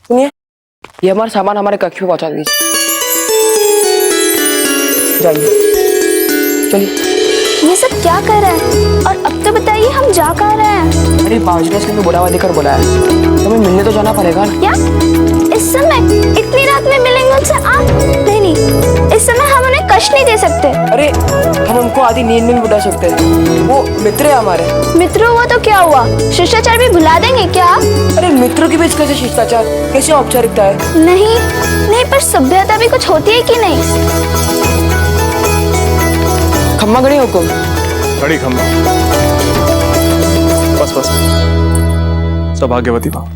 सुनिए, ये हमारा सामान हमारे कक्ष में पहुंचा दीजिए। जाइए, चलिए। ये सब क्या कर रहा है? और अब तो बताइए हम जा कहाँ रहे हैं? अरे बावजूद से बुलावा देकर बुलाया, हमें मिलने तो जाना पड़ेगा। क्या इस समय इतनी रात में मिलेंगे उनसे आप? नहीं नहीं, इस समय हम उन्हें कष्ट नहीं दे सकते। अरे हम उनको आधी नींद में भी बुला सकते हैं, वो मित्र है हमारे। मित्रों हुआ तो क्या हुआ, शिष्टाचार भी भुला देंगे क्या? अरे मित्रों के बीच कैसे शिष्टाचार, कैसे औपचारिकता है? नहीं नहीं, पर सभ्यता भी कुछ होती है कि नहीं? खम्मा गणी हुकुम। खड़ी खम्मा। बस बस, सौभाग्यवती भव।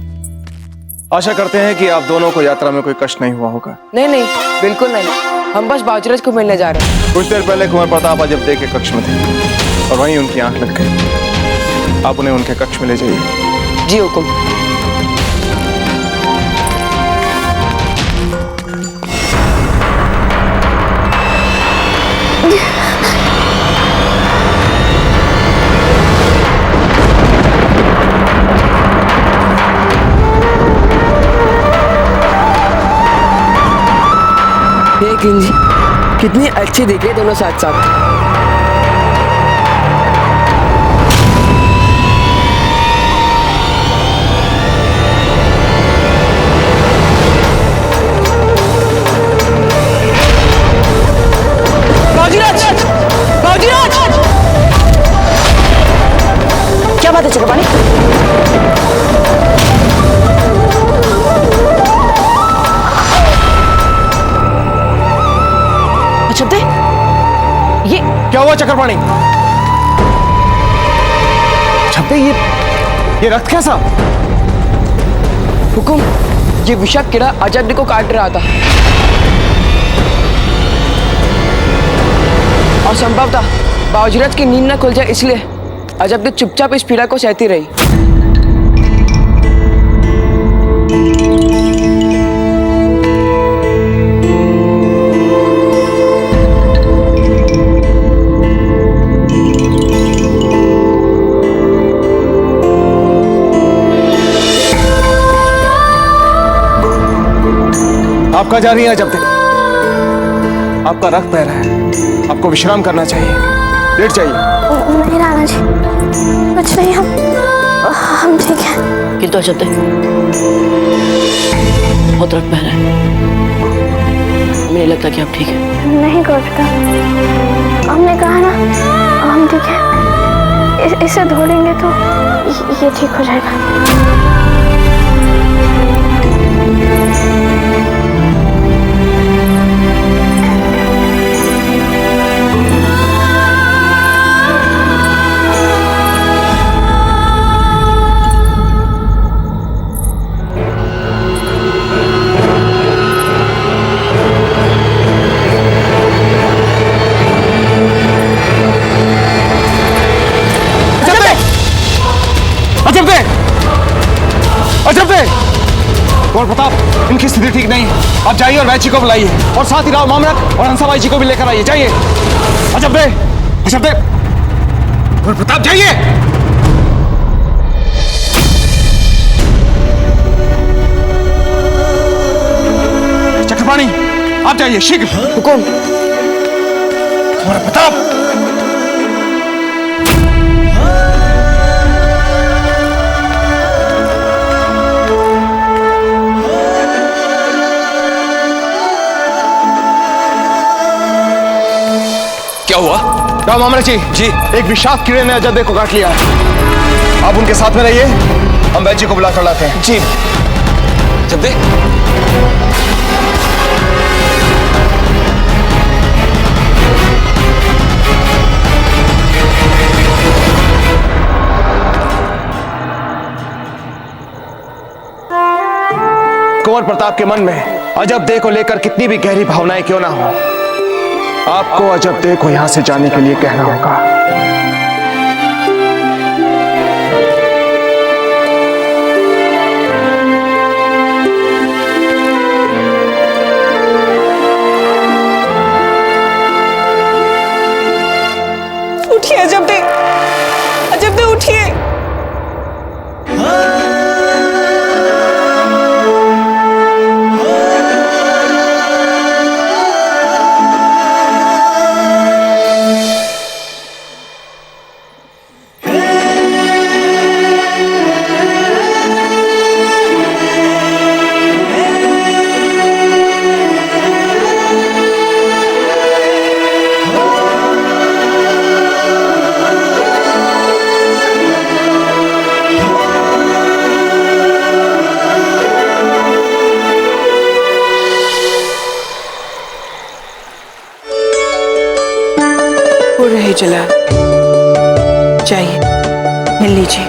आशा करते हैं कि आप दोनों को यात्रा में कोई कष्ट नहीं हुआ होगा। नहीं नहीं, बिल्कुल नहीं, हम बस बाजूराज को मिलने जा रहे हैं। कुछ देर पहले कुंवर प्रताप अजब देव के कक्ष में थे और वहीं उनकी आंख लग गई। आप उन्हें उनके कक्ष में ले जाइए। जी हुकुम। कितनी अच्छी दिख रही दोनों साथ साथ। बाजीराज! बाजीराज! क्या बात है चक्रपाणी? ये क्या हुआ चक्रपाणी? छब्बे, ये रक्त कैसा? हुकुम, ये विषाक्त कीड़ा अजब को काट रहा था और संभवतः बावजूद की नींद न खुल जाए इसलिए अजब चुपचाप इस पीड़ा को सहती रही। आपका जा रही है जब तक आपका रक्त बह रहा है, आपको विश्राम करना चाहिए, लेट जाइए। नहीं राणा जी, कुछ नहीं, हम ठीक है। किंतु अजब बहुत रक्त बह रहा है, हमें नहीं लगता कि आप ठीक है। नहीं गोपिका, हमने कहा ना हम ठीक है, इसे धो लेंगे तो ये ठीक हो जाएगा। कुंवर प्रताप, इनकी स्थिति ठीक नहीं है, आप जाइए और वैची को बुलाइए और साथ ही राव मामलक और हंसाबाई जी को भी लेकर आइए। जाइए। अजब देव, कुंवर प्रताप जाइए। चक्रपाणी, आप जाइए शीघ्र। हुकुम। कुंवर प्रताप। क्या हुआ? राव मामलक जी, एक विषाक्त कीड़े ने अजब देव को काट लिया है। आप उनके साथ में रहिए, हम वैची को बुला कर लाते हैं। जी। अजब देव, कुंवर प्रताप के मन में अजब देव को लेकर कितनी भी गहरी भावनाएं क्यों ना हो, आपको अजब देव को यहां से जाने के लिए कहना होगा। उठिए अजब देव उठिए। ही चला। चाहिए मिल लीजिए।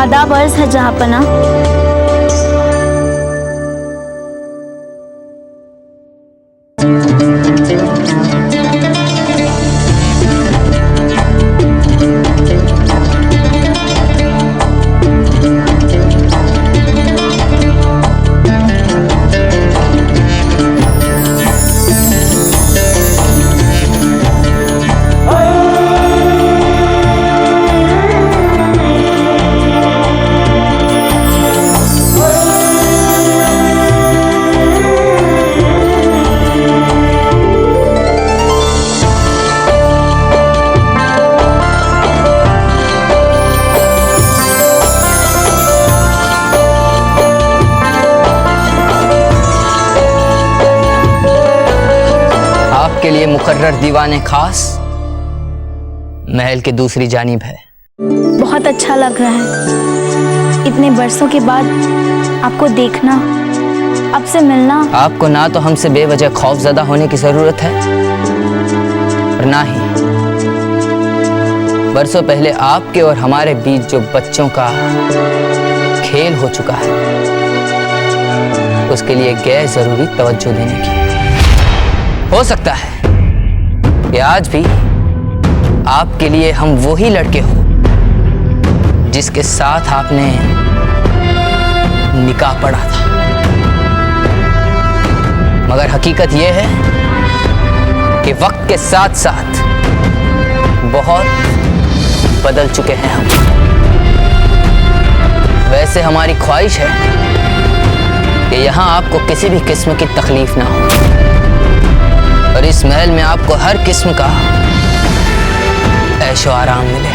आदाब अर्ज है जहाँपना। के लिए मुकर्रर दीवाने खास महल के दूसरी जानिब है। बहुत अच्छा लग रहा है इतने बरसों के बाद आपको देखना, आपसे मिलना। आपको ना तो हमसे बेवजह खौफजदा होने की जरूरत है और ना ही बरसों पहले आपके और हमारे बीच जो बच्चों का खेल हो चुका है उसके लिए गैर जरूरी तवज्जो देने की। हो सकता है कि आज भी आपके लिए हम वही लड़के हो जिसके साथ आपने निकाह पढ़ा था, मगर हकीकत यह है कि वक्त के साथ साथ बहुत बदल चुके हैं हम। वैसे हमारी ख्वाहिश है कि यहां आपको किसी भी किस्म की तकलीफ ना हो और इस महल में आपको हर किस्म का ऐशो आराम मिले।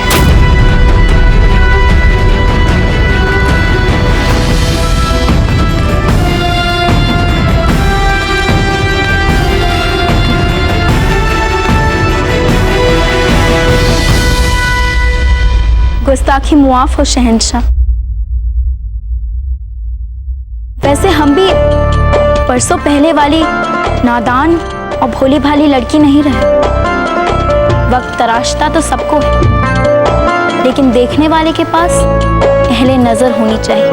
गुस्ताखी मुआफ हो शहंशाह। वैसे हम भी बरसों पहले वाली नादान और भोली भाली लड़की नहीं रहे। वक्त तराशता तो सबको है, लेकिन देखने वाले के पास अहले नजर होनी चाहिए।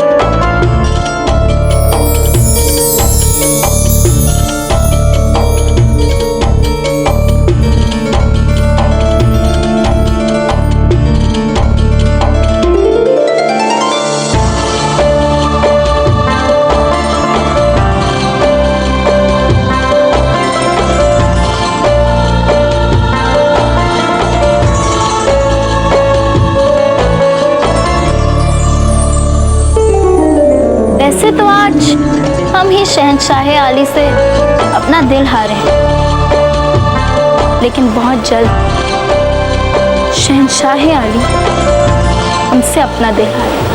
वैसे तो आज हम ही शहंशाह आली से अपना दिल हारे हैं, लेकिन बहुत जल्द शहंशाह आली हमसे अपना दिल हारेंगे।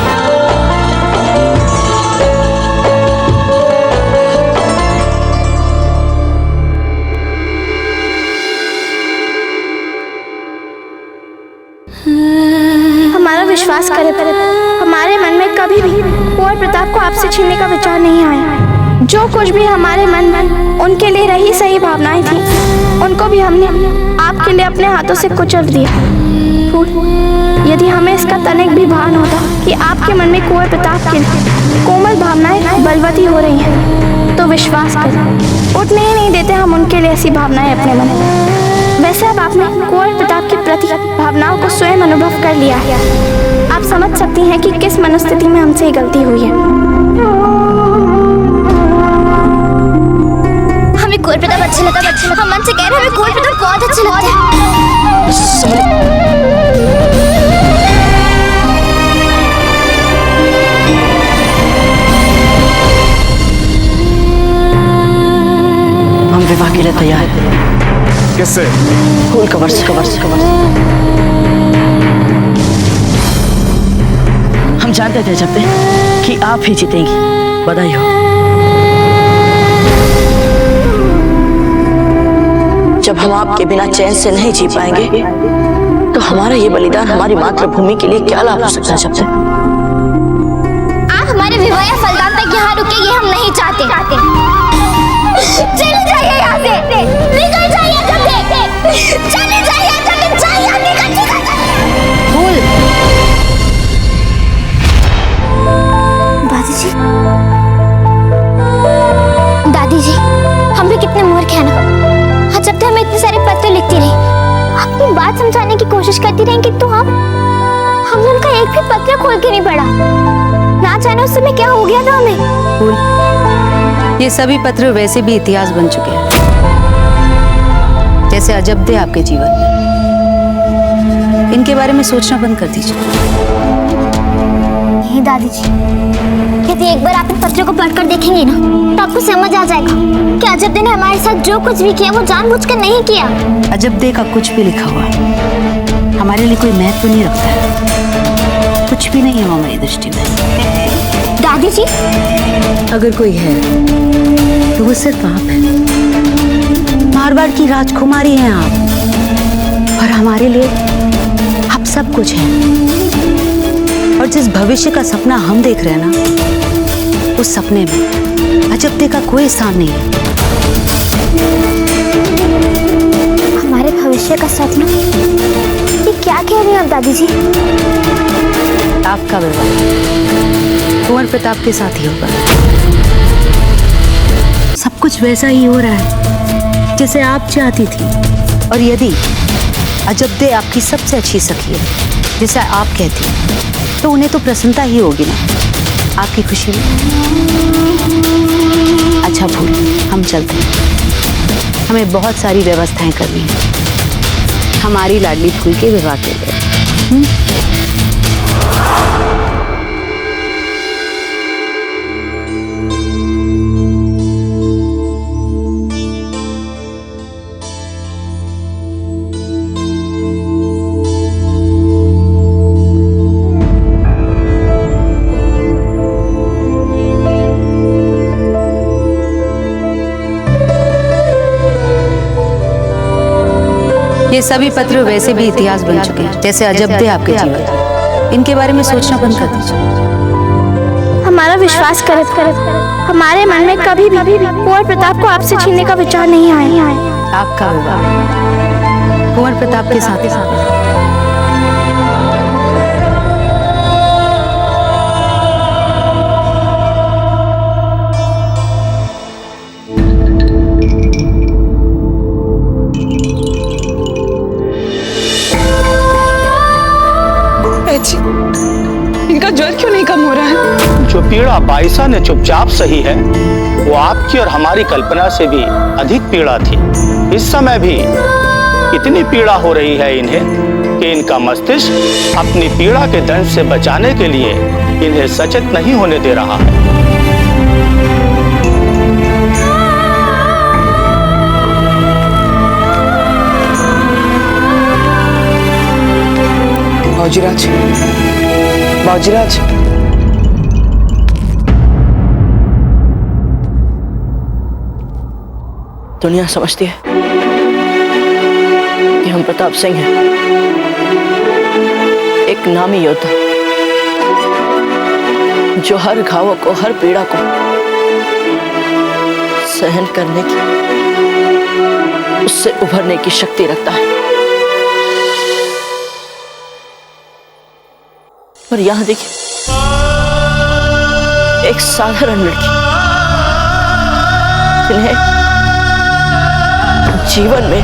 हमारा विश्वास करे पर हमारे मन में कभी भी कुंवर प्रताप को आपसे छीनने का विचार नहीं आया। जो कुछ भी हमारे मन में उनके लिए रही सही भावनाएं थी, उनको भी हमने आपके लिए अपने हाथों से कुचल दिया। यदि हमें इसका तनिक भी भान होता कि आपके मन में कुंवर प्रताप के कोमल भावनाएं बलवती हो रही हैं, तो विश्वास करें उठने ही नहीं देते हम उनके लिए ऐसी भावनाएं अपने मन में। वैसे अब आपने कुंवर प्रताप के प्रति भावनाओं को स्वयं अनुभव कर लिया है। आप समझ सकती हैं कि किस मनोस्थिति में हमसे गलती हुई है। हमें कुंवर प्रताप अच्छा लगता है। हम मन से कह रहे हैं हमें कुंवर प्रताप बहुत अच्छा लगता है। हम विवाह के लिए तैयार हैं। किससे? फूल कवर से। हम जानते थे जब कि आप ही जीतेंगी। बधाई हो। जब हम आपके बिना चैन से नहीं जी पाएंगे तो हमारा ये बलिदान हमारी मातृभूमि के लिए क्या लाभ हो सकता है? जब आप हमारे विवाह या फलदान तक यहाँ रुके, ये हम नहीं चाहते। चले जाइए यहाँ से, निकल जाइए जब से, चले जाइए जब से, जाइए, निकल फूल। दादी जी, दादी जी, हम भी कितने मूर्ख हैं ना। जब तक हमें इतने सारे पत्र लिखती रही, अपनी बात समझाने की कोशिश करती रही, किंतु हमने उनका एक भी पत्र खोल के नहीं पढ़ा। ना जाने उस समय क्या हो गया था हमें। फूल, ये सभी पत्र वैसे भी इतिहास बन चुके हैं, जैसे अजब दे आपके जीवन में। इनके बारे में सोचना बंद कर दीजिए। नहीं दादी जी, यदि एक बार आप इन पत्रों को पढ़कर देखेंगे ना, तो आपको समझ आ जाएगा कि अजब दे ने हमारे साथ जो कुछ भी किया वो जानबूझकर नहीं किया। अजब दे का कुछ भी लिखा हुआ हमारे लिए कोई महत्व नहीं रखता है। कुछ भी नहीं है वो हमारी दृष्टि में। दादी जी, अगर कोई है तो वो सिर्फ आप हैं। मारवाड़ की राजकुमारी हैं आप, और हमारे लिए आप सब कुछ हैं। और जिस भविष्य का सपना हम देख रहे हैं ना, उस सपने में अजब दे का कोई स्थान नहीं है। हमारे भविष्य का सपना? ये क्या कह रही हैं आप दादी जी? आपका विवाह कुंवर प्रताप के साथ ही होगा। सब कुछ वैसा ही हो रहा है जैसे आप चाहती थी। और यदि अजब दे आपकी सबसे अच्छी सखी है, जैसा आप कहती हैं, तो उन्हें तो प्रसन्नता ही होगी ना आपकी खुशी में। अच्छा फूल, हम चलते हैं। हमें बहुत सारी व्यवस्थाएं करनी है हमारी लाडली फूल के विवाह के लिए। ये सभी पत्र वैसे भी इतिहास बन चुके हैं, जैसे अजब दे आपके जीवन। इनके बारे में सोचना बंद कर दीजिए। हमारा विश्वास कर हमारे मन में कभी भी कुंवर प्रताप को आपसे छीनने का विचार नहीं आया। आपका विवाह कुंवर प्रताप के साथ ही इनका ज्वर क्यों नहीं कम हो रहा है? जो पीड़ा बाइसा ने चुपचाप सही है, वो आपकी और हमारी कल्पना से भी अधिक पीड़ा थी। इस समय भी इतनी पीड़ा हो रही है इन्हें कि इनका मस्तिष्क अपनी पीड़ा के दंश से बचाने के लिए इन्हें सचेत नहीं होने दे रहा है। बाबूजीराज, बाबूजीराज, दुनिया समझती है कि हम प्रताप सिंह हैं, एक नामी योद्धा जो हर घावों को, हर पीड़ा को सहन करने की, उससे उभरने की शक्ति रखता है। पर यहां देखिए, एक साधारण लड़की जिन्हें जीवन में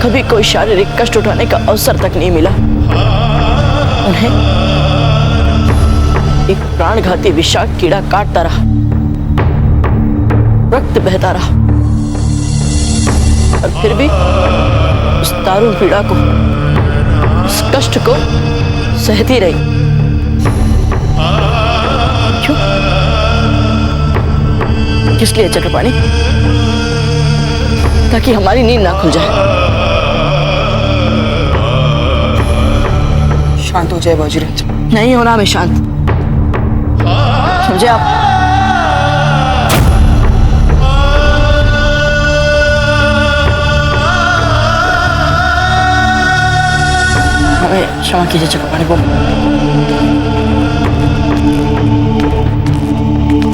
कभी कोई शारीरिक कष्ट उठाने का अवसर तक नहीं मिला, उन्हें एक प्राणघाती विषाक्त कीड़ा काटता रहा, रक्त बहता रहा, और फिर भी उस दारुण पीड़ा को, उस कष्ट को सहती रही। क्यों? किस लिए चक्रपाणी? ताकि हमारी नींद ना खुल जाए। शांत हो जाए बाजीराज। नहीं होना मैं शांत, समझे आप? हमें क्षमा कीजिए चक्रपाणी को।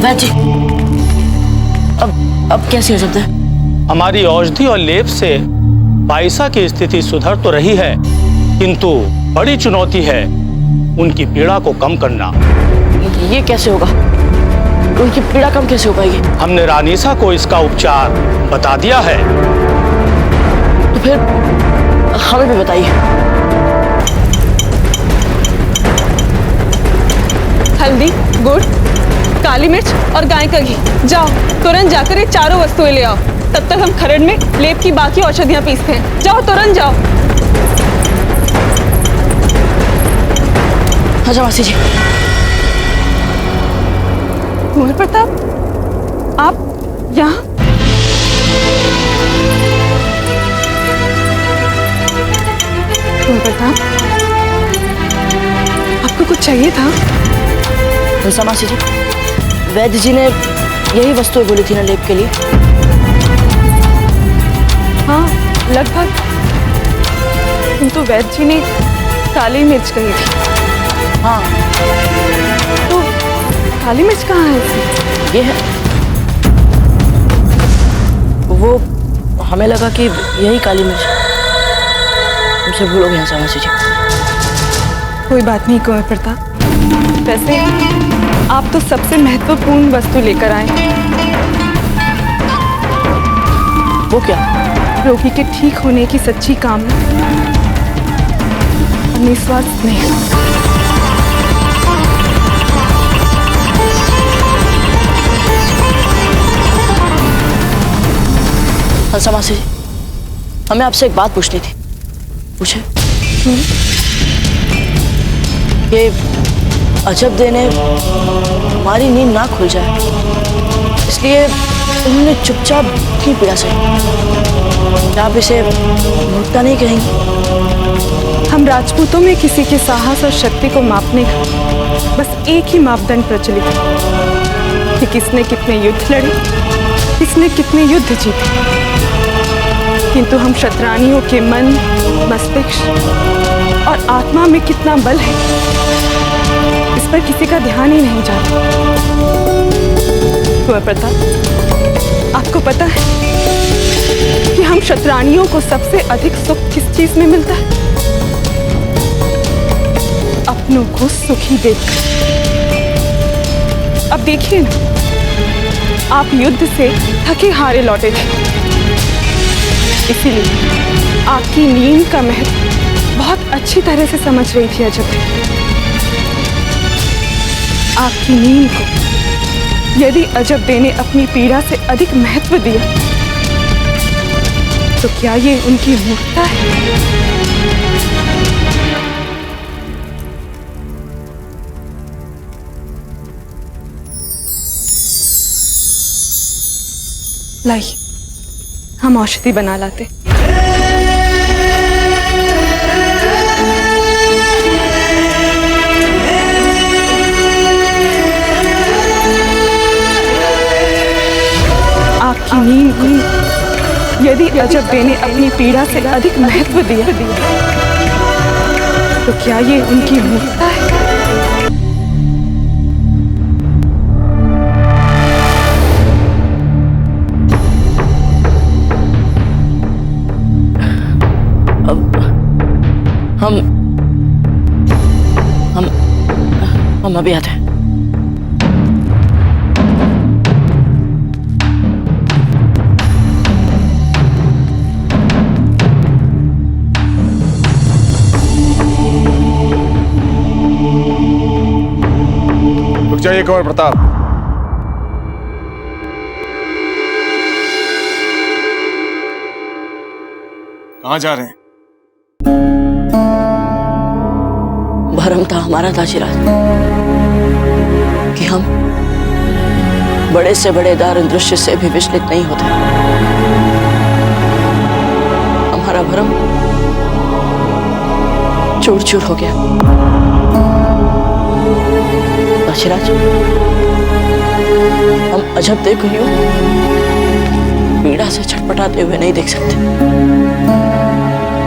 वैद्य जी, अब कैसी हो सकता है? हमारी औषधि और लेप से बाइसा की स्थिति सुधर तो रही है, किंतु बड़ी चुनौती है उनकी पीड़ा को कम करना। ये कैसे होगा? उनकी पीड़ा कम कैसे हो पाएगी? हमने रानीसा को इसका उपचार बता दिया है। तो फिर हमें भी बताइए। हल्दी, गुड़, काली मिर्च और गाय का घी। जाओ तुरंत जाकर ये चारों वस्तुएं ले आओ। तब तक हम खरड़ में लेप की बाकी औषधियां पीसते हैं। जाओ तुरंत जाओ। अच्छा मासी जी। कुंवर प्रताप, आप यहाँ? कुंवर प्रताप, आपको कुछ चाहिए था? अच्छा मासी जी, वैद्य जी ने यही वस्तुएं बोली थी ना लेप के लिए? हाँ लगभग, किंतु वैद्य जी ने काली मिर्च कही थी। हाँ, तो काली मिर्च कहाँ है इसमें? ये है। वो हमें लगा कि यही काली मिर्च। हमसे भूल हो गया मासी जी। कोई बात नहीं कुंवर प्रताप। वैसे आप तो सबसे महत्वपूर्ण वस्तु लेकर आए। वो क्या? रोगी के ठीक होने की सच्ची कामना और निस्वार्थ स्नेह। अच्छा मासी जी, हमें आपसे एक बात पूछनी थी। पूछे? ये अजब देने हमारी नींद ना खुल जाए, इसलिए उन्होंने चुपचाप इतनी पीड़ा सही। क्या आप इसे मूर्खता नहीं कहेंगी? हम राजपूतों में किसी के साहस और शक्ति को मापने का बस एक ही मापदंड प्रचलित है कि किसने कितने युद्ध लड़े, किसने कितने युद्ध जीते। किंतु हम क्षत्राणियों के मन, मस्तिष्क और आत्मा में कितना बल है, इस पर किसी का ध्यान ही नहीं जाता। कुंवर प्रताप, आपको पता है कि हम क्षत्राणियों को सबसे अधिक सुख किस चीज में मिलता है? अपनों को सुखी देखकर। अब देखिए ना, आप युद्ध से थके हारे लौटे थे, इसीलिए आपकी नींद का महत्व बहुत अच्छी तरह से समझ रही थी अजब। आपकी नींद को यदि अजब ने अपनी पीड़ा से अधिक महत्व दिया, तो क्या ये उनकी मूर्खता है? लाइए, हम औषधि बना लाते। आपकी नींद को यदि अजब ने अपनी पीड़ा से अधिक महत्व दिया, तो क्या ये उनकी मूर्खता है? हम अभी आते हैं। रुक जाइए कुंवर प्रताप। कहाँ जा रहे हैं? भरम था हमारा ताजीराज कि हम बड़े से बड़े दारुण दृश्य से भी विचलित नहीं होते। हमारा भरम चूर चूर हो गया। दाशीराज, हम अजब देव को यूं पीड़ा से छटपटाते हुए नहीं देख सकते,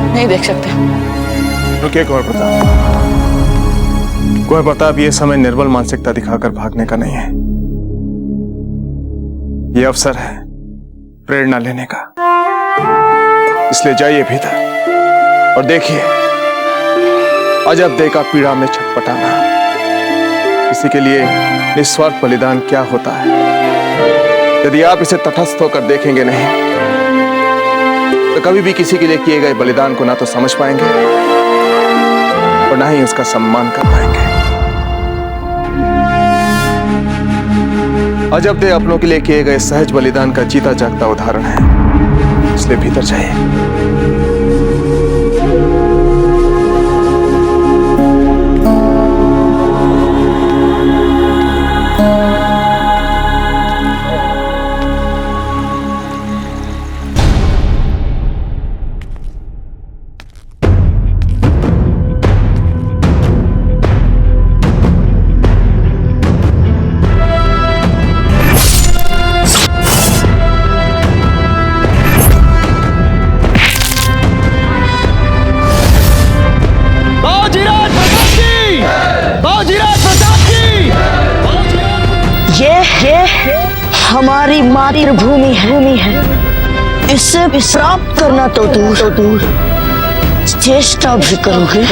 नहीं देख सकते। रुकिए कुंवर प्रताप। कुंवर प्रताप, ये समय निर्बल मानसिकता दिखाकर भागने का नहीं है। ये अवसर है प्रेरणा लेने का। इसलिए जाइए भीतर और देखिए अजब देव का पीड़ा में छटपटाना, किसी के लिए निस्वार्थ बलिदान क्या होता है। यदि आप इसे तटस्थ होकर देखेंगे नहीं तो कभी भी किसी के लिए किए गए बलिदान को ना तो समझ पाएंगे और ना ही उसका सम्मान कर पाएंगे। अजब देव अपनों के लिए किए गए सहज बलिदान का जीता जागता उदाहरण है। इसलिए भीतर जाइए। हमारी मातृभूमि है। इससे प्राप्त करना तो दूर, चेष्टा भी करोगे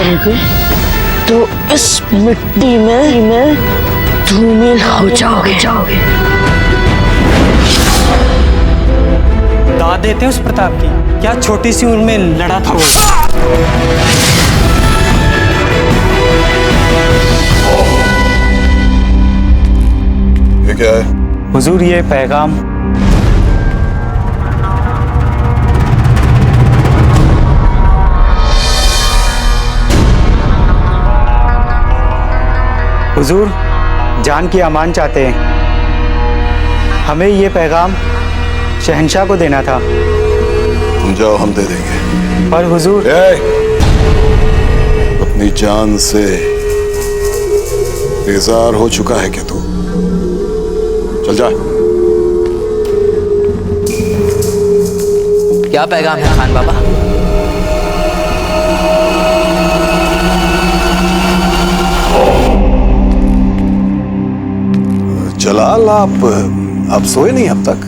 तो इस मिट्टी में धूमिल हो जाओगे। दाद देते हैं उस प्रताप की, क्या छोटी सी उम्र में लड़ा था वो। ये क्या है? हुजूर, ये पैगाम। हुजूर, जान की अमान चाहते हैं। हमें ये पैगाम शहंशाह को देना था। तुम जाओ, हम दे देंगे। पर हुजूर, अपनी जान से बेजार हो चुका है क्या तू? चल जा। क्या पैगाम है खान बाबा? जलाल, आप सोए नहीं अब तक?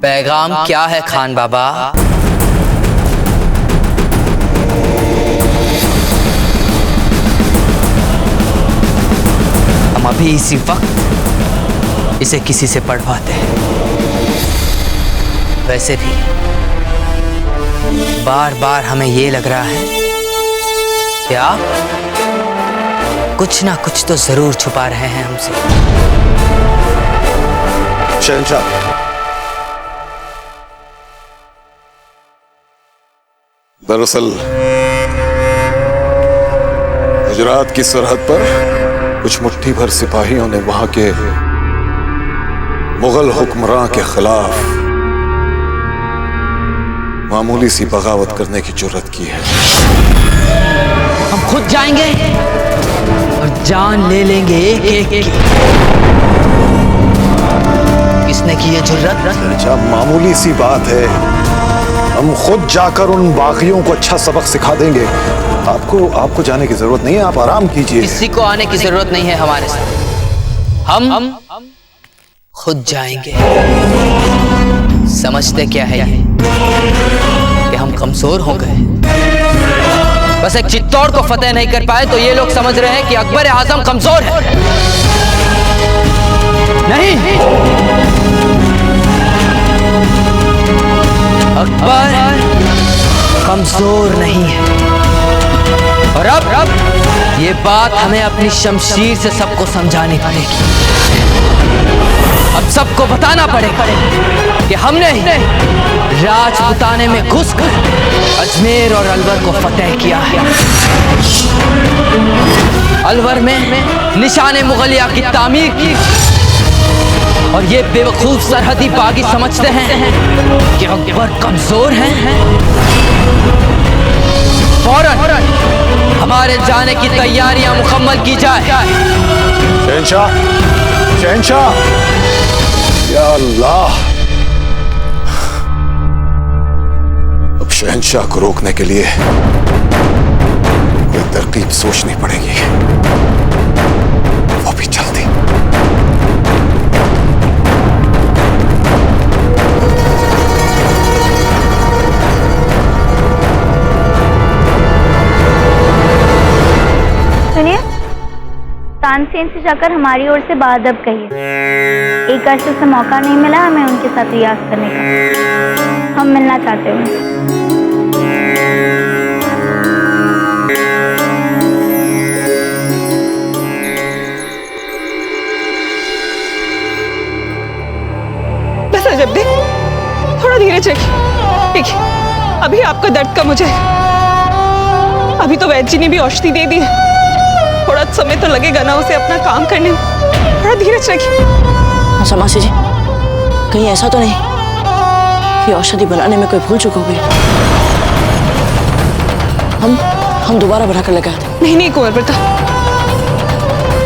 पैगाम क्या है खान बाबा? हम अभी इसी वक्त इसे किसी से पढ़वाते हैं। वैसे भी बार बार हमें ये लग रहा है कि आप कुछ ना कुछ तो जरूर छुपा रहे हैं हमसे। शहंशाह, दरअसल गुजरात की सरहद पर कुछ मुट्ठी भर सिपाहियों ने वहां के मुगल हुक्मरान के खिलाफ मामूली सी बगावत करने की जुर्रत की है। हम खुद जाएंगे और जान ले लेंगे एक एक की। किसने की ये जुर्रत? अच्छा, मामूली सी बात है। हम खुद जाकर उन बागियों को अच्छा सबक सिखा देंगे। आपको जाने की जरूरत नहीं है, आप आराम कीजिए। किसी को आने की जरूरत नहीं है हमारे साथ। हम खुद जाएंगे। समझते क्या है ये कि हम कमजोर हो गए? बस एक चित्तौड़ को फतेह नहीं कर पाए तो ये लोग समझ रहे हैं कि अकबर आजम कमजोर है। नहीं, अकबर कमजोर नहीं है। और अब ये बात हमें अपनी शमशीर से सबको समझानी पड़ेगी। अब सबको बताना पड़ेगा कि हमने ही राजपुताने में घुसकर अजमेर और अलवर को फतेह किया है। अलवर में निशाने मुगलिया की तामीर की और ये बेवकूफ सरहदी बागी समझते हैं कि अकबर कमजोर हैं। फौरन हमारे जाने की तैयारियां मुकम्मल की जाए। शहंशाह, शहंशाह, या अल्लाह, अब शहंशाह को रोकने के लिए कोई तरकीब सोचनी पड़ेगी, वो भी जल्दी। सुनिए, तानसेन से जाकर हमारी ओर से बाअदब कहिए। एक अरसे से मौका नहीं मिला हमें उनके साथ रियाज करने का। हम मिलना चाहते हैं। बस अजब दे, थोड़ा धीरे चलिए। देखिए, अभी आपका दर्द कम हो जाएगा। अभी तो वैद्य जी ने भी औषधि दे दी है। थोड़ा समय तो लगेगा ना उसे अपना काम करने में। थोड़ा धीरज रखिए। अच्छा मासी जी, कहीं ऐसा तो नहीं कि औषधि बनाने में कोई भूल चूक हो गई? हम दोबारा बना कर लगा दें। नहीं नहीं कुंवर प्रताप,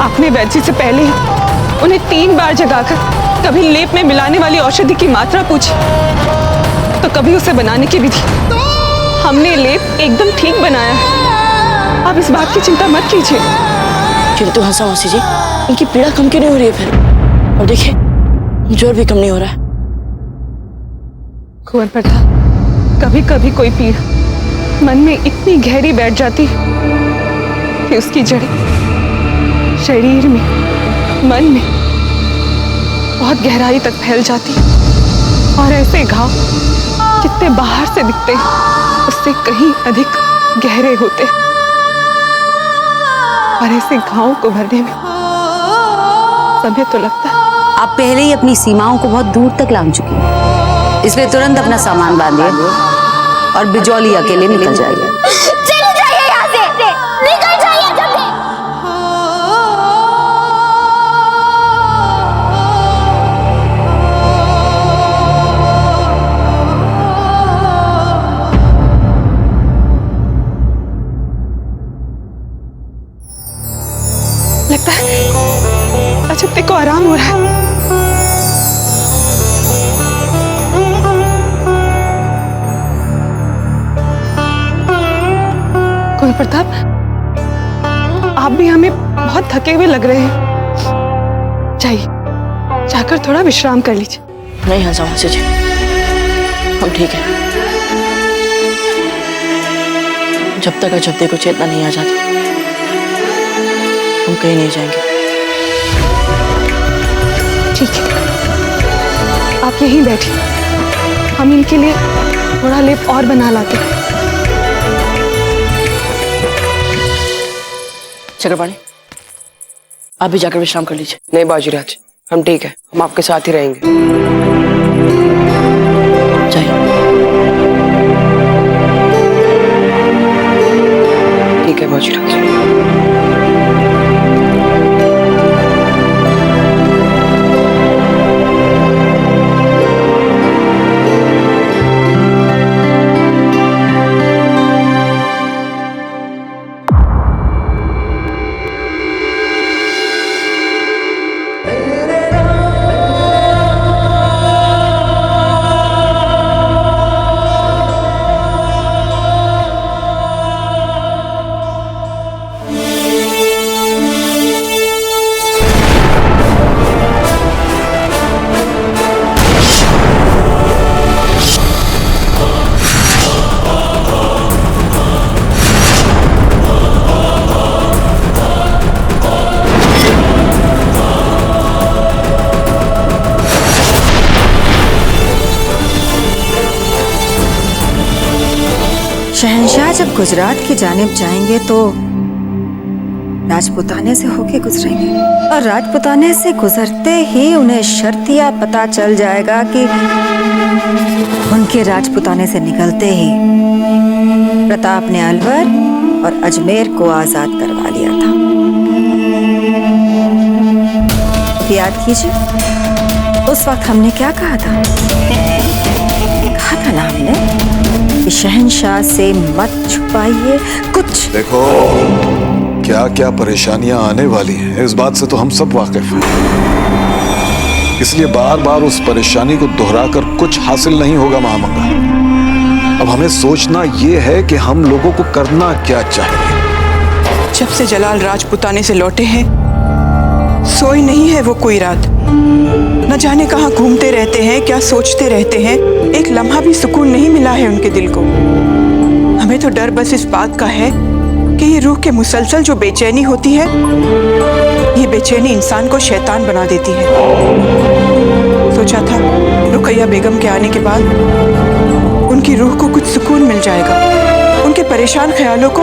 आपने वैद्य जी से पहले ही उन्हें 3 बार जगाकर कभी लेप में मिलाने वाली औषधि की मात्रा पूछी, तो कभी उसे बनाने की विधि। हमने लेप एकदम ठीक बनाया है। आप इस बात की चिंता मत कीजिए। किंतु हंसा मासी जी, इनकी पीड़ा कम क्यों नहीं हो रही है फिर? और देखिए, जोर भी कम नहीं हो रहा है। कुंवर प्रताप, कभी कभी कोई पीड़ा मन में इतनी गहरी बैठ जाती है कि उसकी जड़ें शरीर में, मन में बहुत गहराई तक फैल जाती है। और ऐसे घाव जितने बाहर से दिखते हैं उससे कहीं अधिक गहरे होते हैं। और ऐसे घावों को भरने में समय तो लगता है। आप पहले ही अपनी सीमाओं को बहुत दूर तक लांघ चुकी हैं, इसलिए तुरंत अपना सामान बांधिए और बिजौली अकेले निकल जाइए। चले जाइए यहाँ से, निकल जाइए जल्दी। लगता है अजंते को आराम हो रहा है। कुंवर प्रताप, आप भी हमें बहुत थके हुए लग रहे हैं। जाइए, जाकर थोड़ा विश्राम कर लीजिए। नहीं हंसा मासी जी, हम ठीक हैं। जब तक अजब्दे को चेतना नहीं आ जाती, हम कहीं नहीं जाएंगे। ठीक है, आप यहीं बैठिए, हम इनके लिए थोड़ा लेप और बना लाते हैं। चक्रपाणी, आप भी जाकर विश्राम कर लीजिए। नहीं बाजीराज, हम ठीक है, हम आपके साथ ही रहेंगे। जाइए। ठीक है बाजीराज। शहंशाह जब गुजरात की जानिब जाएंगे तो राजपुताने से होके गुजरेंगे, और राजपुताने से गुजरते ही उन्हें शर्तिया पता चल जाएगा कि उनके राजपुताने से निकलते ही प्रताप ने अलवर और अजमेर को आजाद करवा लिया था। याद कीजिए, उस वक्त हमने क्या कहा था? कहा था ना हमने कि शहंशाह से मत छुपाइए कुछ। देखो, क्या क्या परेशानियां आने वाली हैं इस बात से तो हम सब वाकिफ हैं। इसलिए बार बार उस परेशानी को दोहराकर कुछ हासिल नहीं होगा महामंगा। अब हमें सोचना ये है कि हम लोगों को करना क्या चाहिए। जब से जलाल राजपुताने से लौटे हैं, सोई नहीं है वो कोई रात। न जाने कहाँ घूमते रहते हैं, क्या सोचते रहते हैं। एक लम्हा भी सुकून नहीं मिला है उनके दिल को। हमें तो डर बस इस बात का है कि ये रूह के मुसलसल जो बेचैनी होती है, ये बेचैनी इंसान को शैतान बना देती है। सोचा था रुकैया बेगम के आने के बाद उनकी रूह को कुछ सुकून मिल जाएगा, उनके परेशान ख्यालों को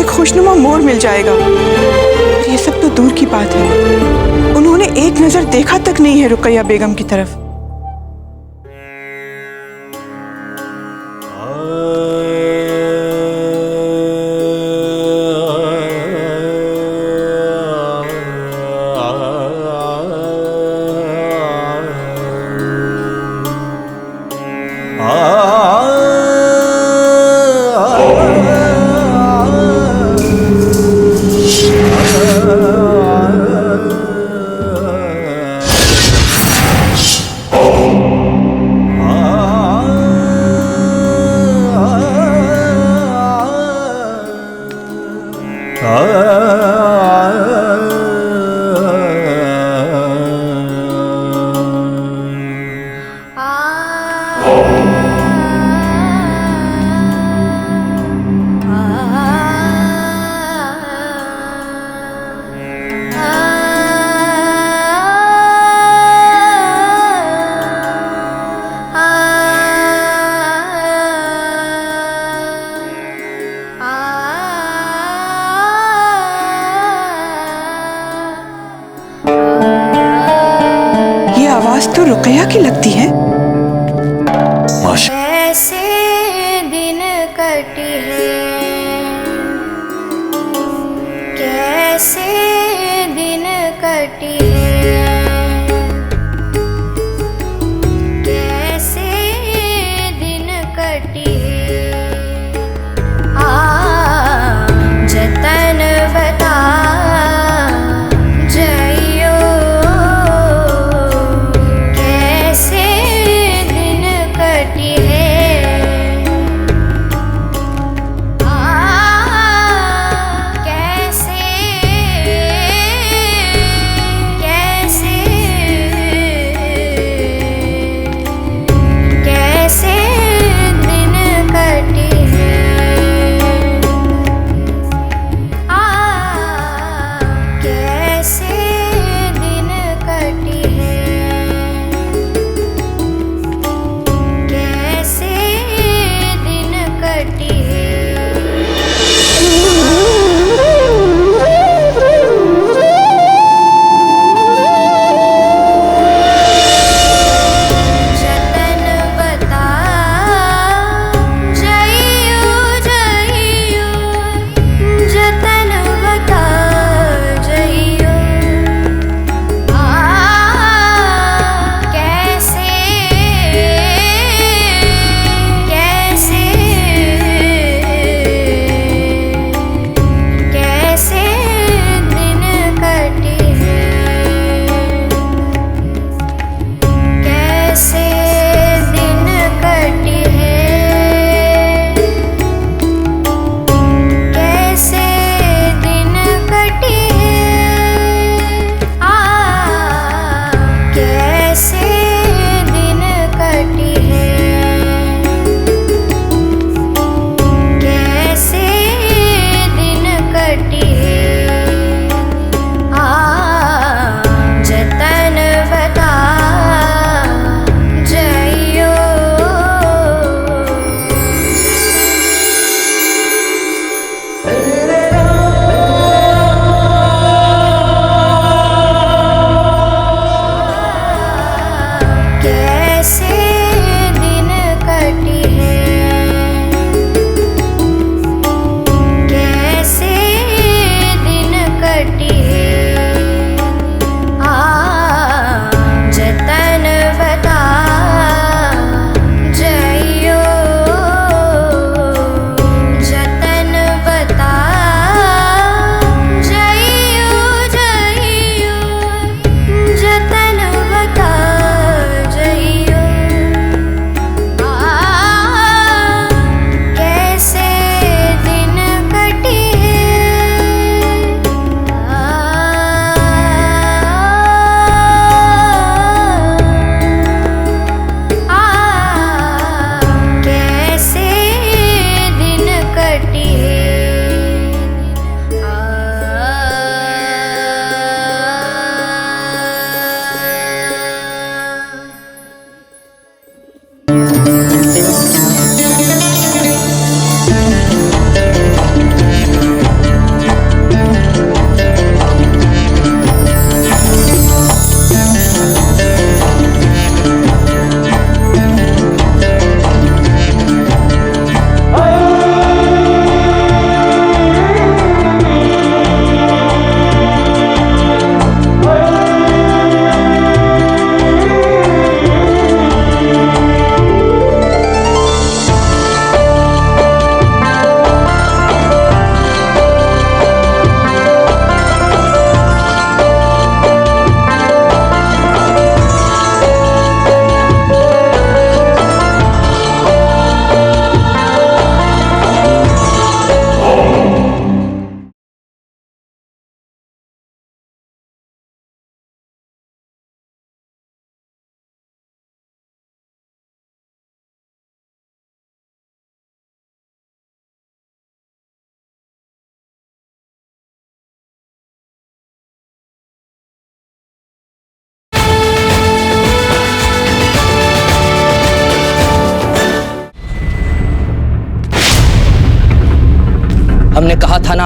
एक खुशनुमा मोड़ मिल जाएगा। पर ये सब तो दूर की बात है। उन्होंने एक नजर देखा तक नहीं है रुकैया बेगम की तरफ। तो रुकैया की लगती है। कैसे दिन कटी है, कैसे दिन कटी है, कैसे दिन कटी है। जतन बता है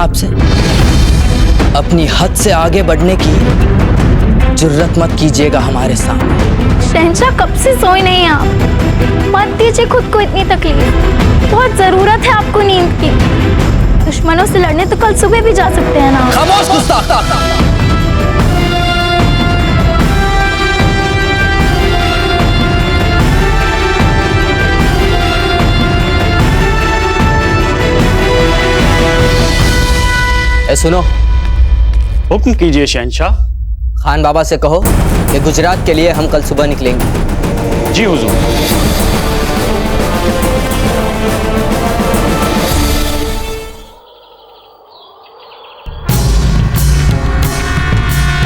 आपसे, अपनी हद से आगे बढ़ने की जुर्रत मत कीजिएगा हमारे सामने। शहंशाह, कब से सोए नहीं आप? मत दीजिए खुद को इतनी तकलीफ। बहुत जरूरत है आपको नींद की। दुश्मनों से लड़ने तो कल सुबह भी जा सकते हैं ना। खामोश गुस्ताख! सुनो, हुक्म कीजिए शहंशाह। खान बाबा से कहो कि गुजरात के लिए हम कल सुबह निकलेंगे। जी हुजूर।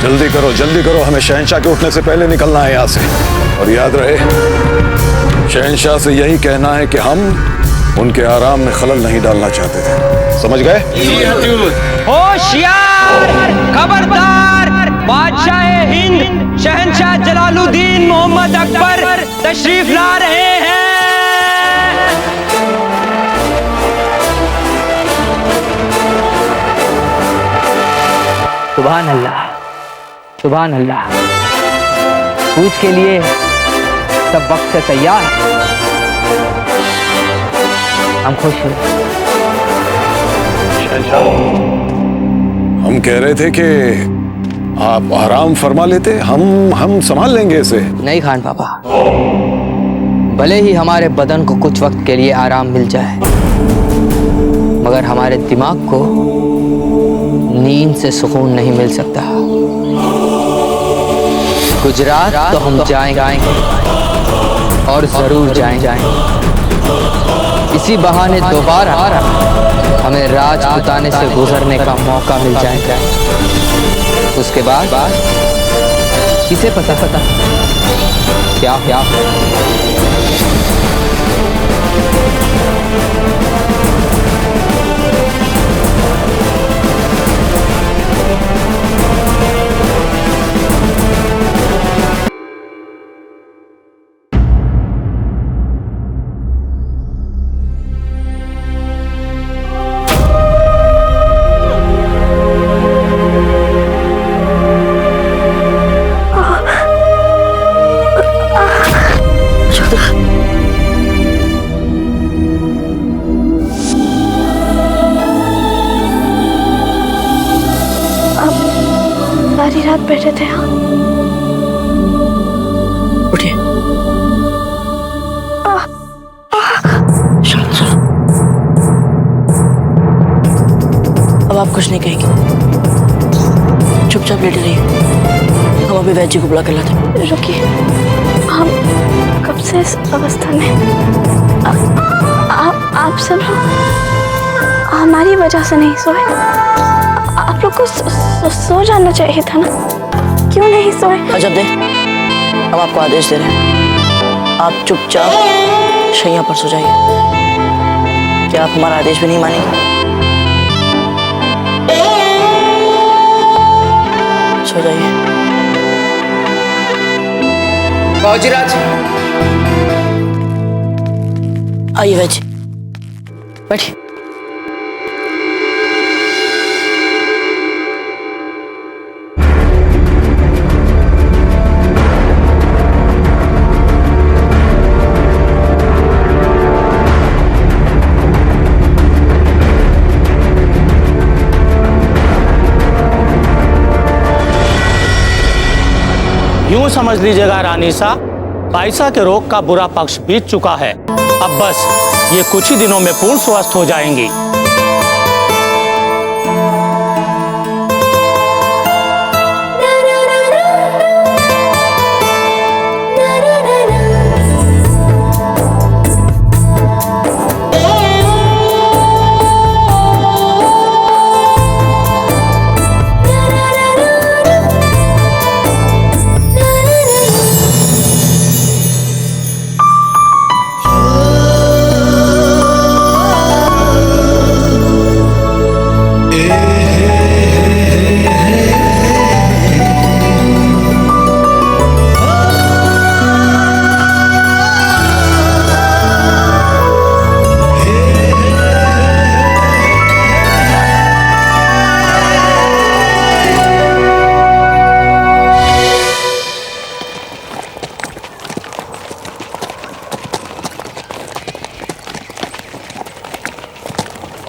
जल्दी करो, हमें शहंशाह के उठने से पहले निकलना है यहाँ से। और याद रहे, शहंशाह से यही कहना है कि हम उनके आराम में खलल नहीं डालना चाहते थे। समझ गए? होशियार, खबरदार! बादशाह हिंद शहंशाह जलालुद्दीन मोहम्मद अकबर तशरीफ ला रहे हैं। सुभान अल्लाह, सुभान अल्लाह। कूच के लिए सब वक्त से तैयार। हम खुश हैं। हम कह रहे थे कि आप आराम फरमा लेते, हम संभाल लेंगे इसे। नहीं खान पापा, भले ही हमारे बदन को कुछ वक्त के लिए आराम मिल जाए, मगर हमारे दिमाग को नींद से सुकून नहीं मिल सकता। गुजरात तो हम जाएंगे और जरूर जाएंगे। इसी बहाने दोबारा हमें राजपुताने से गुजरने का मौका मिल जाएगा। उसके बाद किसे पता क्या सारी रात बैठे थे हम। उठिए। अब आप कुछ नहीं कहेंगे, चुपचाप लेटे रहिए। हम अभी वैद्य जी को बुला कर लाते हैं। रुकिए, हम कब से इस अवस्था में? आप सब लोग हमारी वजह से नहीं सोए। आप लोग को सो जाना चाहिए था ना, क्यों नहीं सोए? अजब दे, हम आपको आदेश दे रहे हैं, आप चुपचाप शैया पर सो जाइए। क्या आप हमारा आदेश भी नहीं मानेंगे? सो जाइए। फौजीराज, आइए वैद्य, बैठिए। यूं समझ लीजिएगा रानी साहब, बाइसा के रोग का बुरा पक्ष बीत चुका है। अब बस ये कुछ ही दिनों में पूर्ण स्वस्थ हो जाएंगी।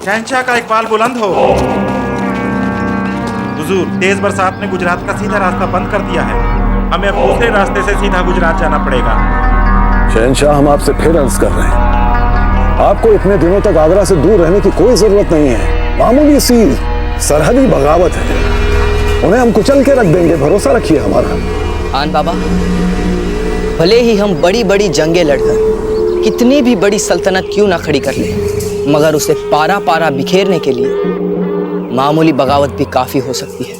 शहंशाह का इकबाल बुलंद हो। हुजूर, तेज बरसात ने गुजरात का सीधा रास्ता बंद कर दिया है। हमें अब दूसरे रास्ते से सीधा गुजरात जाना पड़ेगा। शहंशाह, हम आपसे फिर अर्ज कर रहे हैं, आपको इतने दिनों तक आगरा से दूर रहने की कोई जरूरत नहीं है। मामूली सी सरहदी बगावत है, उन्हें हम कुचल के रख देंगे, भरोसा रखिए हमारा। खान बाबा, भले ही हम बड़ी बड़ी जंगें लड़कर कितनी भी बड़ी सल्तनत क्यों ना खड़ी कर ले, मगर उसे पारा पारा बिखेरने के लिए मामूली बगावत भी काफी हो सकती है।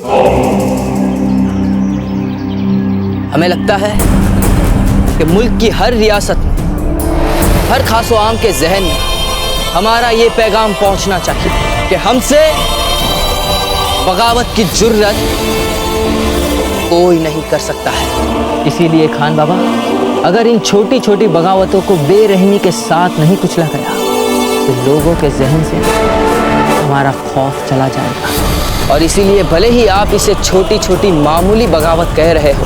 हमें लगता है कि मुल्क की हर रियासत में, हर खासो आम के जहन में हमारा ये पैगाम पहुंचना चाहिए कि हमसे बगावत की जुर्रत कोई नहीं कर सकता है। इसीलिए खान बाबा, अगर इन छोटी छोटी बगावतों को बेरहमी के साथ नहीं कुचला गया तो लोगों के जहन से हमारा खौफ चला जाएगा। और इसीलिए भले ही आप इसे छोटी छोटी मामूली बगावत कह रहे हो,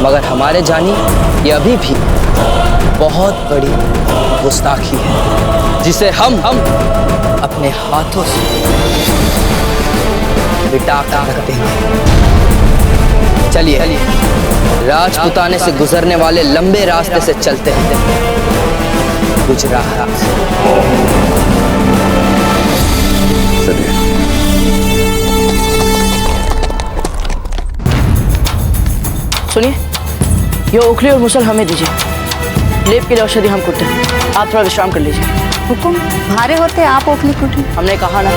मगर हमारे जानी ये अभी भी बहुत बड़ी गुस्ताखी है, जिसे हम अपने हाथों से मिटा कर देंगे। चलिए राजपुताने से गुजरने वाले लंबे रास्ते से चलते हैं गुजरात। सुनिए, ये ओखली और मुसल हमें दीजिए। लेप के लिए औषधि हम कुटते हैं, आप थोड़ा विश्राम कर लीजिए। हुकुम, भारे होते आप ओखली कुटी। हमने कहा ना,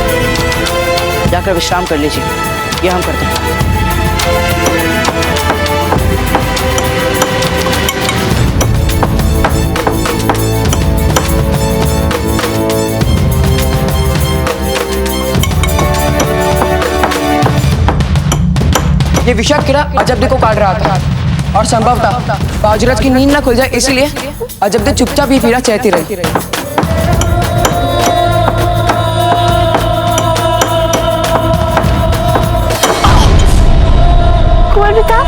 जाकर विश्राम कर लीजिए, ये हम करते हैं। ये विषाक्त कीड़ा अजब्दे को काट रहा था और संभवतः बाजुरत की नींद न खुल जाए, इसलिए अजब्दे चुपचाप ही पीड़ा सहती रही। कुंवर प्रताप,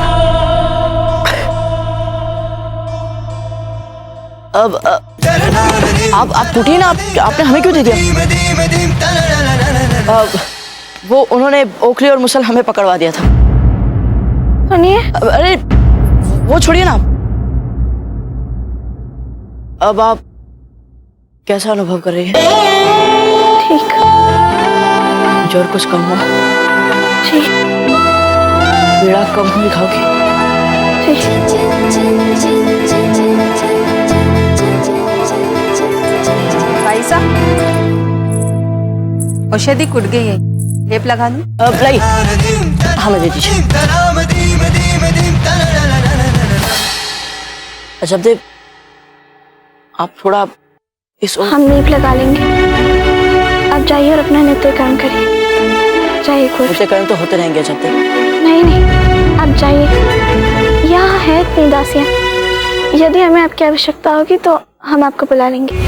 अब आप टूटिए ना, आपने हमें क्यों दे दिया? वो उन्होंने ओखली और मुसल हमें पकड़वा दिया था। सुनिए, अरे वो छोड़िए ना। अब आप कैसा अनुभव कर रही हैं? ठीक। मुझे और कुछ कम हुआ? जी। पीड़ा कम हुई खाओगी? भाई साहब, औषधि कुट गई है, लेप लगा दूं? अब लाई, हमें दे दीजिए। अजबदेव, आप थोड़ा इस हम नींव लगा लेंगे। आप जाइए और अपना नित्य कर्म करिए। जाइए। नित्य कर्म तो होते रहेंगे अजबदेव। नहीं, आप जाइए। यहाँ है इतनी दासियाँ, यदि हमें आपकी आवश्यकता होगी तो हम आपको बुला लेंगे।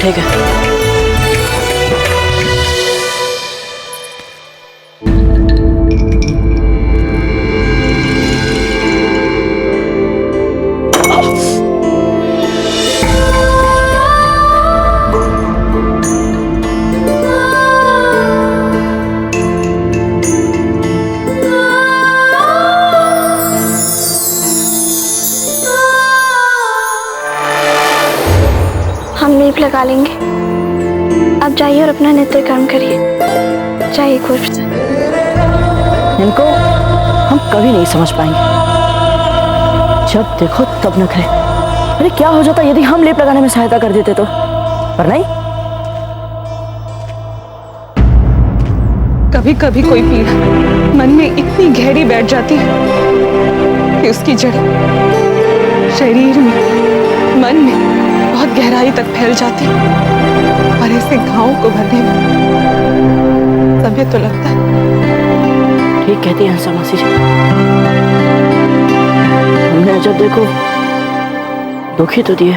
ठीक है। हम नींव लगा लेंगे। आप जाइए और अपना नित्य कर्म करिए। जाइए। इनको हम कभी नहीं समझ पाएंगे। जब देखो तब नखरे। अरे क्या हो जाता यदि हम लेप लगाने में सहायता कर देते तो? पर नहीं। कभी कभी कोई पीड़ा मन में इतनी गहरी बैठ जाती है कि उसकी जड़ शरीर में, मन में बहुत गहराई तक फैल जाती है। और ऐसे घावों को भरने में समय तो लगता है। ठीक कहती हैं हंसा मासी जी। हमने जब देखो दुखी तो दिए।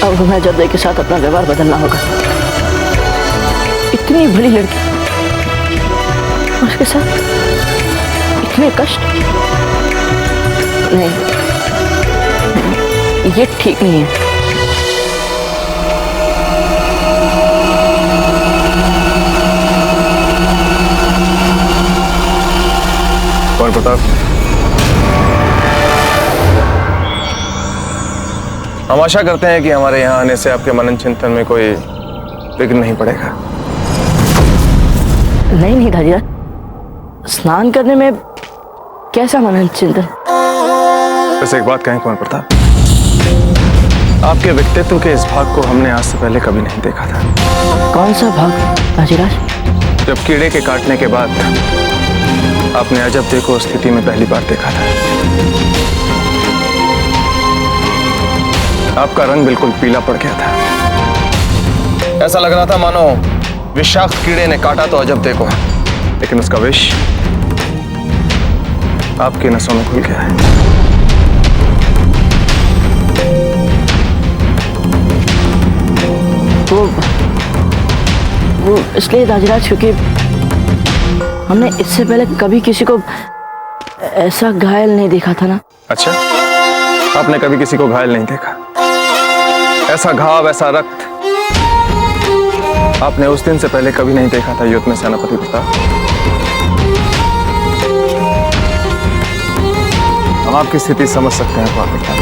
अब हमें अजब के साथ अपना व्यवहार बदलना होगा। इतनी बड़ी लड़की, उसके साथ इतने कष्ट, नहीं, ये ठीक नहीं है। कौन प्रताप, हम आशा करते हैं कि हमारे यहाँ आने से आपके मनन चिंतन में कोई विघ्न नहीं पड़ेगा। नहीं नहीं दाजीराज, स्नान करने में कैसा मनन चिंतन? वैसे एक बात कहें कुंवर प्रताप, आपके व्यक्तित्व के इस भाग को हमने आज से पहले कभी नहीं देखा था। कौन सा भाग दाजीराज? जब कीड़े के काटने के बाद आपने अजब देखो स्थिति में पहली बार देखा था। आपका रंग बिल्कुल पीला पड़ गया था। ऐसा लग रहा था मानो विषाक्त कीड़े ने काटा तो अजब देखो, लेकिन उसका विष आपकी नसों में घुल गया है। वो इसलिए दाजीराज क्योंकि हमने इससे पहले कभी किसी को ऐसा घायल नहीं देखा था ना। अच्छा, आपने कभी किसी को घायल नहीं देखा? ऐसा घाव, ऐसा रक्त आपने उस दिन से पहले कभी नहीं देखा था युद्ध में सेनापति प्रताप। हम आपकी स्थिति समझ सकते हैं कुंवर प्रताप,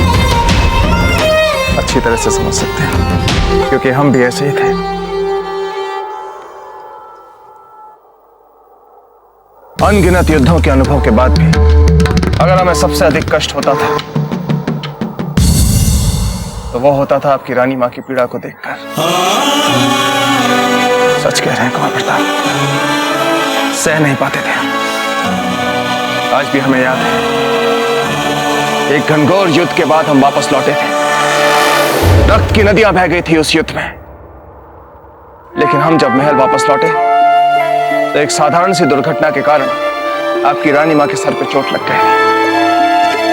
अच्छी तरह से समझ सकते हैं, क्योंकि हम भी ऐसे ही थे। अनगिनत युद्धों के अनुभव के बाद भी अगर हमें सबसे अधिक कष्ट होता था तो वो होता था आपकी रानी मां की पीड़ा को देखकर। सच कह रहे हैं कुंवर प्रताप, सह नहीं पाते थे हम। आज भी हमें याद है, एक घनघोर युद्ध के बाद हम वापस लौटे थे। रक्त की नदियां बह गई थी उस युद्ध में, लेकिन हम जब महल वापस लौटे तो एक साधारण सी दुर्घटना के कारण आपकी रानी मां के सर पे चोट लग गई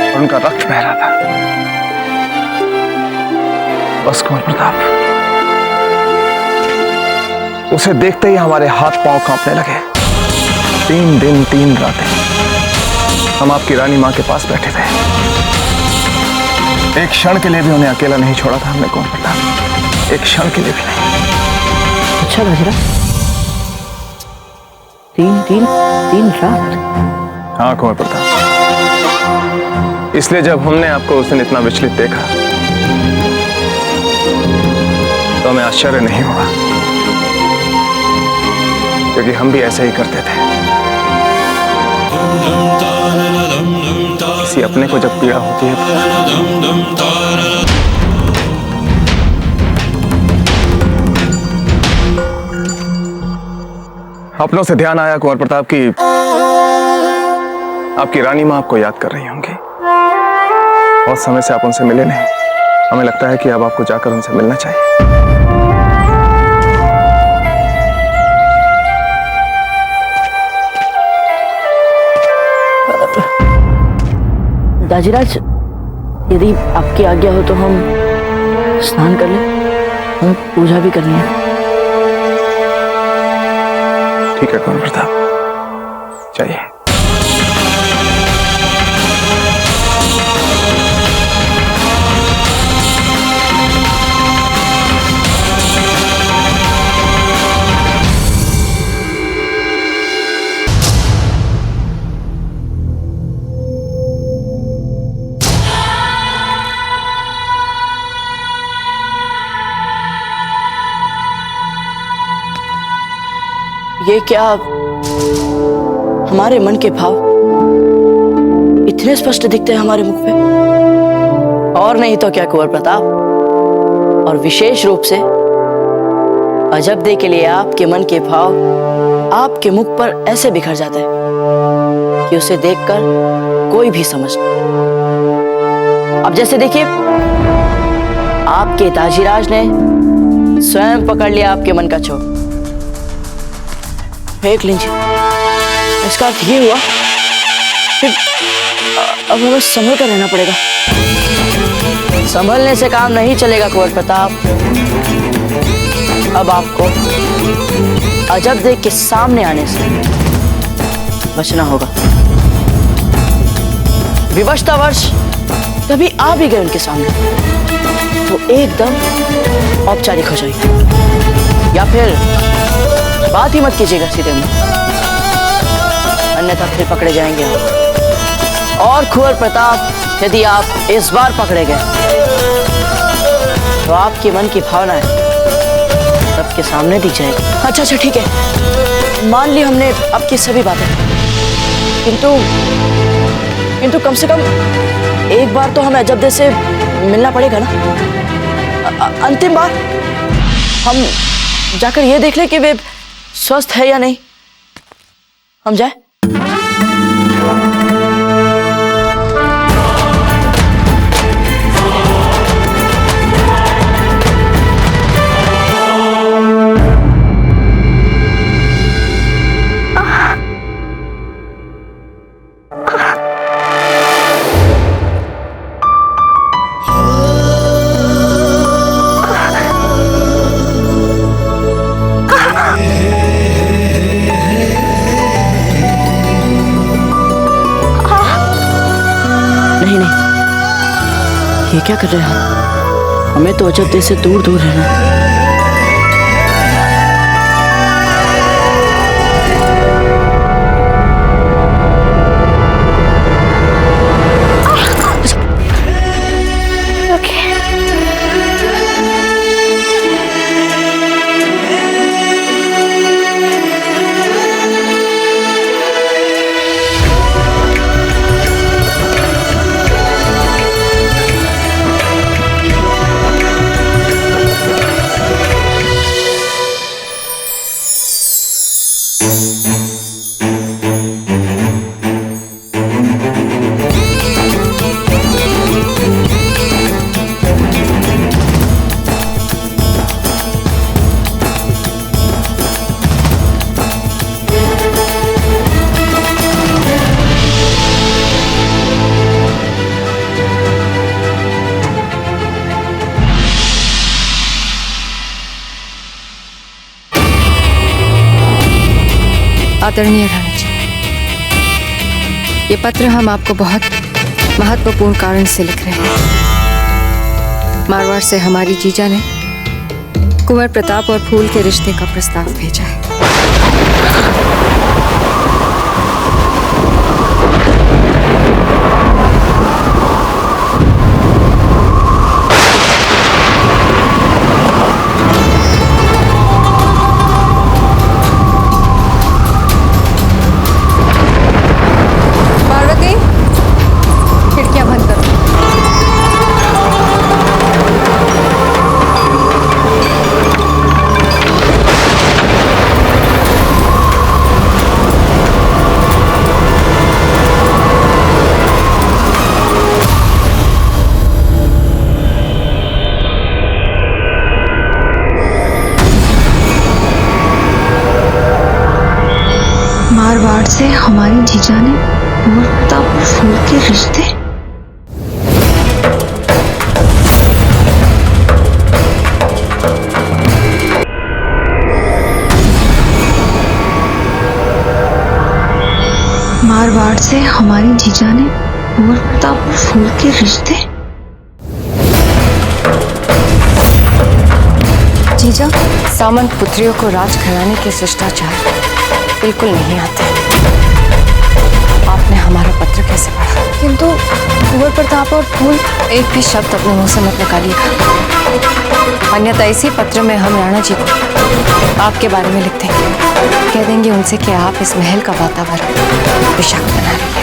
और उनका रक्त बह रहा था। बस कुंवर प्रताप, उसे देखते ही हमारे हाथ पांव कांपने लगे। 3 दिन 3 रातें हम आपकी रानी मां के पास बैठे थे। एक क्षण के लिए भी उन्हें अकेला नहीं छोड़ा था हमने कुंवर प्रताप, एक क्षण के लिए भी नहीं। अच्छा दाजीराज, 3 रात? हाँ कुंवर प्रताप, इसलिए जब हमने आपको उस दिन इतना विचलित देखा तो हमें आश्चर्य नहीं हुआ, क्योंकि हम भी ऐसे ही करते थे। किसी अपने को जब पीड़ा होती है अपनों से ध्यान आया कुंवर प्रताप की आपकी रानी मां आपको याद कर रही होंगी। बहुत समय से आप उनसे मिले नहीं, हमें लगता है कि अब आपको जाकर उनसे मिलना चाहिए। दाजीराज, यदि आपकी आज्ञा हो तो हम स्नान कर लें, हमें पूजा भी करनी है। ठीक है कुंवर प्रताप, चाहिए। ये क्या हमारे मन के भाव इतने स्पष्ट दिखते हैं हमारे मुख पे? और नहीं तो क्या कुंवर प्रताप, और विशेष रूप से अजब दे के लिए आपके मन के भाव आपके मुख पर ऐसे बिखर जाते हैं कि उसे देखकर कोई भी समझ नहीं। अब जैसे देखिए, आपके दाजीराज ने स्वयं पकड़ लिया आपके मन का छोर। फेंक लीजिए। इसका अर्थ ये हुआ कि अब हमें संभल कर रहना पड़ेगा। संभलने से काम नहीं चलेगा कुंवर प्रताप। अब आपको अजब देख के सामने आने से बचना होगा। विवशतावश कभी आ भी गए उनके सामने तो एकदम औपचारिक हो जाइए, या फिर बात ही मत कीजिएगा सीधे मुंह, अन्यथा फिर पकड़े जाएंगे आप। और कुंवर प्रताप, यदि आप इस बार पकड़े गए तो आपके मन की भावनाएं सबके सामने दिख जाएगी। अच्छा अच्छा ठीक है, मान ली हमने आपकी सभी बातें, किंतु कम से कम एक बार तो हमें अजब दे से मिलना पड़ेगा ना। अंतिम बार हम जाकर ये देख लें कि वे स्वस्थ है या नहीं। हम जाए? ये क्या कर रहे हैं आप? हमें तो अजब देश से दूर दूर रहना है। आदरणीय राणा जी, ये पत्र हम आपको बहुत महत्वपूर्ण कारण से लिख रहे हैं। मारवाड़ से हमारी जीजा ने कुंवर प्रताप और फूल के रिश्ते का प्रस्ताव भेजा है। मारवाड़ से हमारी जीजा ने कुंवर प्रताप और फूल के रिश्ते। मारवाड़ से हमारी जीजा ने कुंवर प्रताप और फूल के रिश्ते। जीजा, सामंत पुत्रियों को राजघराने के शिष्टाचार बिल्कुल नहीं आते। आपने हमारा पत्र कैसे पढ़ा? किंतु कुंवर प्रताप और फूल, एक भी शब्द अपने मुंह से मत निकालिएगा, अन्यथा इसी पत्र में हम राणा जी को आपके बारे में लिख देंगे। कह देंगे उनसे कि आप इस महल का वातावरण विषाक्त बना रही है।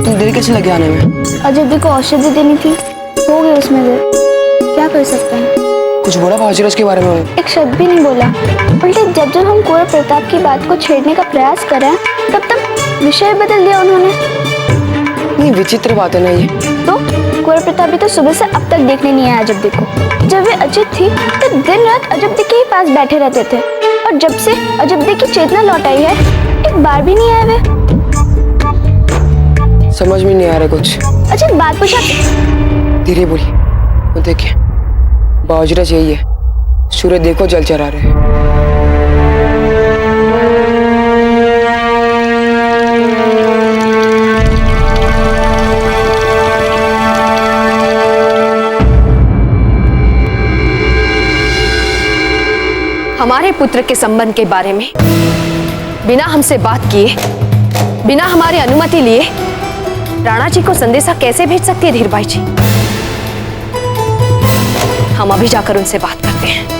देर कैसे लगे आने में? अजब को औषधि देनी थी, हो गई उसमें देर। क्या कर सकते हैं? कुछ बोला बाजीराज के बारे में? एक शब्द भी नहीं बोला, उल्टे जब जब हम कुंवर प्रताप की बात को छेड़ने का प्रयास कर रहे हैं तब तब विषय बदल दिया उन्होंने। नहीं, विचित्र बात है ना ये। तो कुंवर प्रताप भी तो सुबह से अब तक देखने नहीं आया अजब को। जब वे अजित थी तो दिन रात अजब के ही पास बैठे रहते थे, और जब से अजब की चेतना लौट आई है एक बार भी नहीं आए वे। समझ में नहीं आ रहा कुछ। अच्छा बात पूछा। धीरे बोलिए। वो देखिए बाजरज यही है, सूरज देखो जल चरा रहे हैं। हमारे पुत्र के संबंध के बारे में बिना हमसे बात किए, बिना हमारी अनुमति लिए राणा जी को संदेशा कैसे भेज सकती है धीर भाई जी? हम अभी जाकर उनसे बात करते हैं।